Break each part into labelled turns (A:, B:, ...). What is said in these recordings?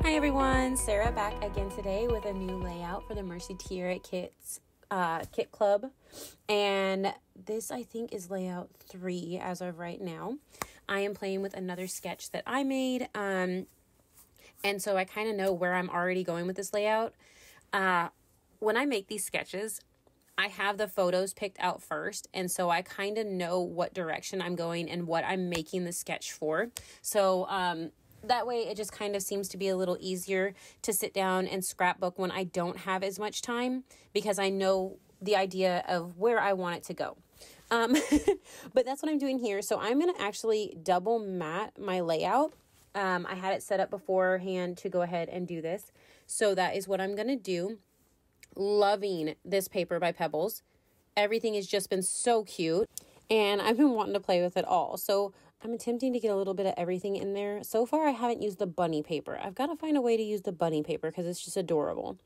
A: Hi everyone, Sarah back again today with a new layout for the Mercy Tiara kit club, and this I think is layout 3 as of right now. I am playing with another sketch that I made, and so I kind of know where I'm already going with this layout. When I make these sketches, I have the photos picked out first, and so I kind of know what direction I'm going and what I'm making the sketch for. So that way it just kind of seems to be a little easier to sit down and scrapbook when I don't have as much time, because I know the idea of where I want it to go. But that's what I'm doing here. So I'm going to actually double mat my layout. I had it set up beforehand to go ahead and do this. So that is what I'm going to do. Loving this paper by Pebbles. Everything has just been so cute, and I've been wanting to play with it all. So I'm attempting to get a little bit of everything in there. So far, I haven't used the bunny paper. I've got to find a way to use the bunny paper because it's just adorable.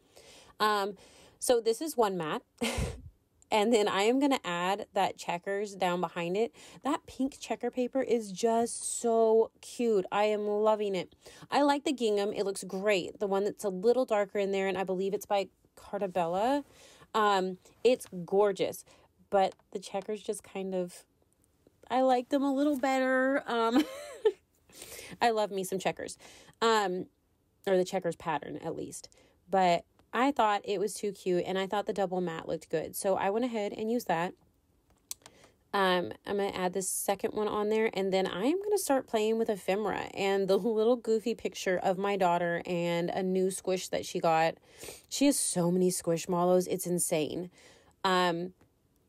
A: So this is one mat. And then I am going to add that checkers down behind it. That pink checker paper is just so cute. I am loving it. I like the gingham. It looks great. The one that's a little darker in there, and I believe it's by Cartabella. It's gorgeous. But the checkers just kind of, I like them a little better. I love me some checkers. Or the checkers pattern, at least. But I thought it was too cute, and I thought the double mat looked good. So I went ahead and used that. I'm going to add this second one on there, and then I am going to start playing with ephemera and the little goofy picture of my daughter and a new squish that she got. She has so many squishmallows. It's insane.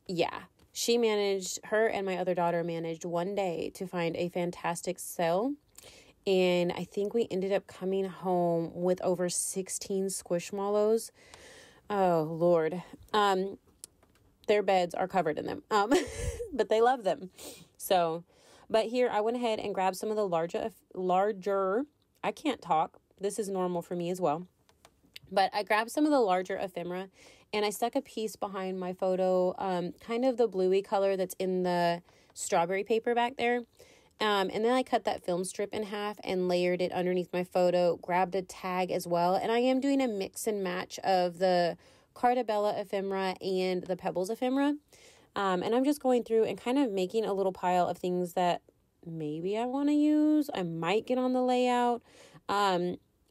A: Yeah, her and my other daughter managed one day to find a fantastic sale. And I think we ended up coming home with over 16 squishmallows. Oh, Lord. Their beds are covered in them. But they love them. So, but here I went ahead and grabbed some of the larger, I can't talk. This is normal for me as well. But I grabbed some of the larger ephemera, and I stuck a piece behind my photo, kind of the bluey color that's in the strawberry paper back there. And then I cut that film strip in half and layered it underneath my photo, grabbed a tag as well. And I am doing a mix and match of the Cartabella ephemera and the Pebbles ephemera. And I'm just going through and kind of making a little pile of things that maybe I want to use. I might get on the layout.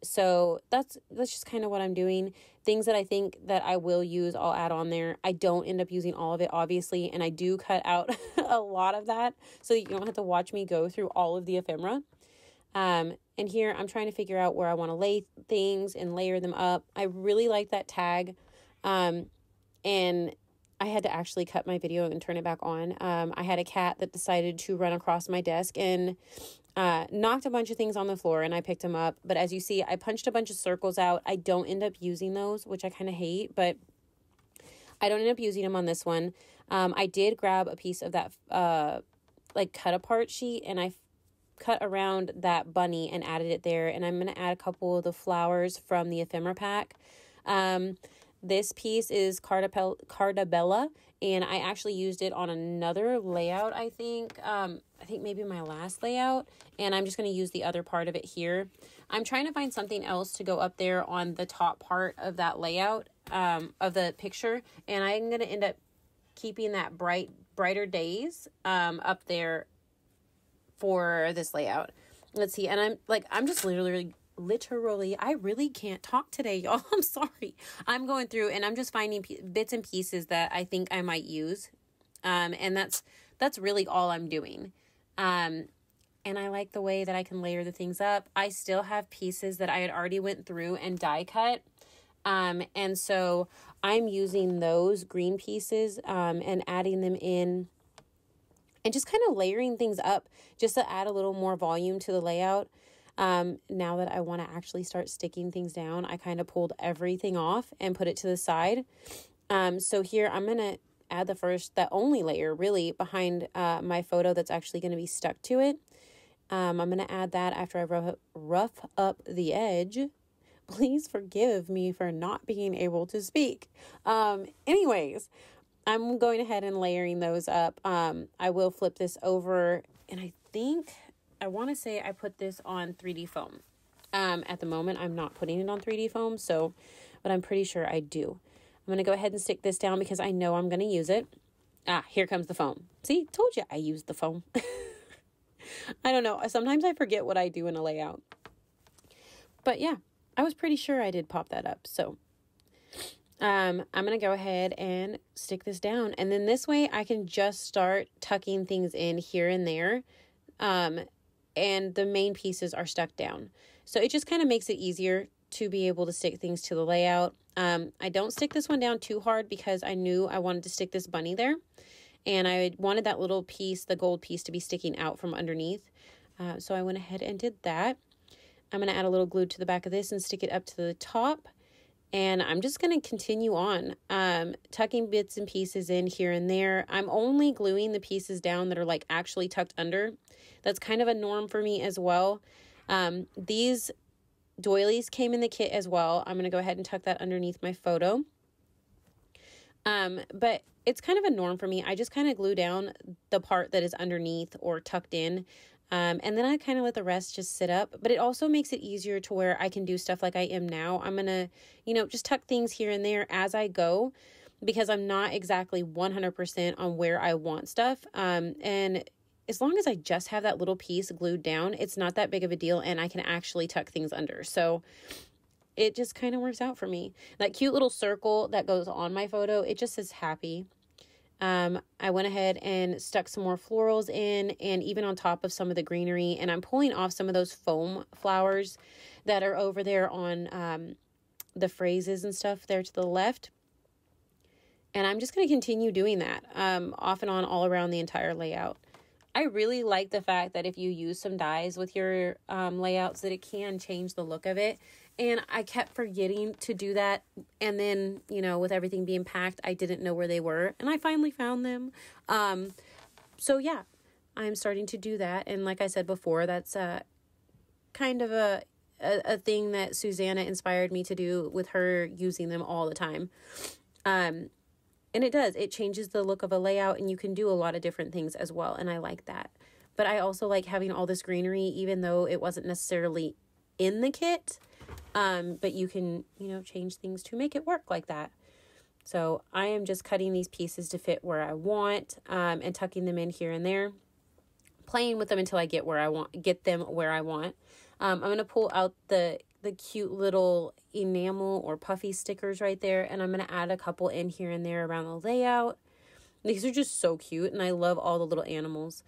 A: So that's just kind of what I'm doing. Things that I think that I will use, I'll add on there. I don't end up using all of it, obviously, and I do cut out a lot of that so you don't have to watch me go through all of the ephemera. And here I'm trying to figure out where I want to lay things and layer them up. I really like that tag. And I had to actually cut my video and turn it back on. I had a cat that decided to run across my desk and knocked a bunch of things on the floor, and I picked them up. But as you see, I punched a bunch of circles out. I don't end up using those, which I kind of hate, but I don't end up using them on this one. I did grab a piece of that like cut apart sheet, and I cut around that bunny and added it there. And I'm going to add a couple of the flowers from the ephemera pack. This piece is Cartabella, and I actually used it on another layout, I think maybe my last layout, and I'm just going to use the other part of it here. I'm trying to find something else to go up there on the top part of that layout, of the picture, and I'm going to end up keeping that brighter days up there for this layout. Let's see, and I'm just literally, I really can't talk today, y'all. I'm sorry. I'm going through and I'm just finding bits and pieces that I think I might use. And that's really all I'm doing. And I like the way that I can layer the things up. I still have pieces that I had already went through and die cut. And so I'm using those green pieces, and adding them in and just kind of layering things up just to add a little more volume to the layout. Now that I want to actually start sticking things down, I kind of pulled everything off and put it to the side. So here I'm going to add the only layer really behind my photo that's actually going to be stuck to it. I'm going to add that after I rough up the edge. Please forgive me for not being able to speak. Anyways, I'm going ahead and layering those up. I will flip this over, and I want to say I put this on 3D foam. At the moment, I'm not putting it on 3D foam, so, but I'm pretty sure I do. I'm going to go ahead and stick this down because I know I'm going to use it. Ah, here comes the foam. See, told you I used the foam. I don't know. Sometimes I forget what I do in a layout. But yeah, I was pretty sure I did pop that up. So I'm going to go ahead and stick this down. And then this way I can just start tucking things in here and there. And the main pieces are stuck down. So it just kind of makes it easier to be able to stick things to the layout. I don't stick this one down too hard because I knew I wanted to stick this bunny there. And I wanted that little piece, the gold piece, to be sticking out from underneath. So I went ahead and did that. I'm going to add a little glue to the back of this and stick it up to the top. And I'm just going to continue on, tucking bits and pieces in here and there. I'm only gluing the pieces down that are like actually tucked under. That's kind of a norm for me as well. These doilies came in the kit as well. I'm going to go ahead and tuck that underneath my photo. But it's kind of a norm for me. I just kind of glue down the part that is underneath or tucked in. And then I kind of let the rest just sit up, but it also makes it easier to where I can do stuff like I am now. I'm going to, just tuck things here and there as I go because I'm not exactly 100% on where I want stuff. And as long as I just have that little piece glued down, it's not that big of a deal and I can actually tuck things under. So it just kind of works out for me. That cute little circle that goes on my photo, it just says happy. I went ahead and stuck some more florals in and even on top of some of the greenery, and I'm pulling off some of those foam flowers that are over there on the phrases and stuff there to the left. And I'm just going to continue doing that off and on all around the entire layout. I really like the fact that if you use some dyes with your layouts that it can change the look of it. And I kept forgetting to do that. And then, with everything being packed, I didn't know where they were. And I finally found them. So yeah, I'm starting to do that. And like I said before, that's kind of a thing that Susanna inspired me to do with her using them all the time. And it does. It changes the look of a layout and you can do a lot of different things as well. And I like that. But I also like having all this greenery, even though it wasn't necessarily in the kit. But you can, change things to make it work like that. So I am just cutting these pieces to fit where I want, and tucking them in here and there, playing with them until I get them where I want. I'm going to pull out the cute little enamel or puffy stickers right there. And I'm going to add a couple in here and there around the layout. These are just so cute. And I love all the little animals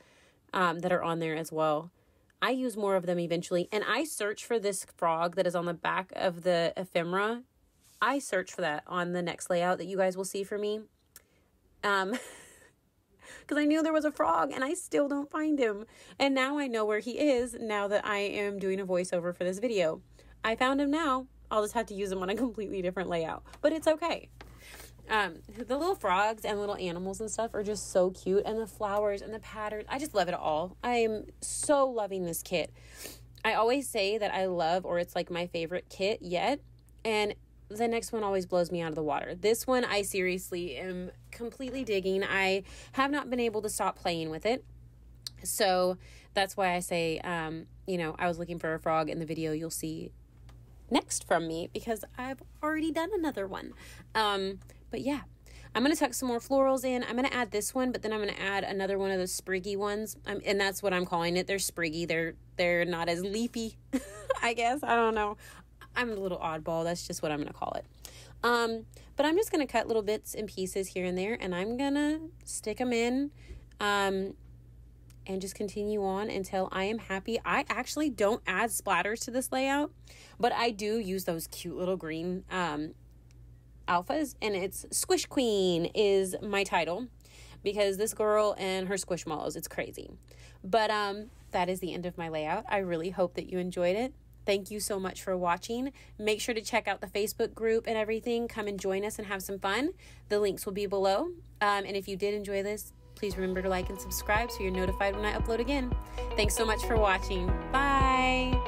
A: that are on there as well. I use more of them eventually. And I search for this frog that is on the back of the ephemera. I search for that on the next layout that you guys will see for me. Because I knew there was a frog and I still don't find him. And now I know where he is now that I am doing a voiceover for this video. I found him now. I'll just have to use him on a completely different layout. But it's okay. The little frogs and little animals and stuff are just so cute. And the flowers and the patterns. I just love it all. I am so loving this kit. I always say that I love, or it's like my favorite kit yet. And the next one always blows me out of the water. This one I seriously am completely digging. I have not been able to stop playing with it. So that's why I say, I was looking for a frog in the video you'll see next from me because I've already done another one. But yeah, I'm going to tuck some more florals in. I'm going to add this one, but then I'm going to add another one of those spriggy ones. And that's what I'm calling it. They're spriggy. They're not as leafy, I guess. I don't know. I'm a little oddball. That's just what I'm going to call it. But I'm just going to cut little bits and pieces here and there, and I'm going to stick them in, and just continue on until I am happy. I actually don't add splatters to this layout, but I do use those cute little green, alphas, and it's Squish Queen is my title because this girl and her squishmallows, it's crazy. But, that is the end of my layout. I really hope that you enjoyed it. Thank you so much for watching. Make sure to check out the Facebook group and everything. Come and join us and have some fun. The links will be below. And if you did enjoy this, please remember to like and subscribe so you're notified when I upload again. Thanks so much for watching. Bye.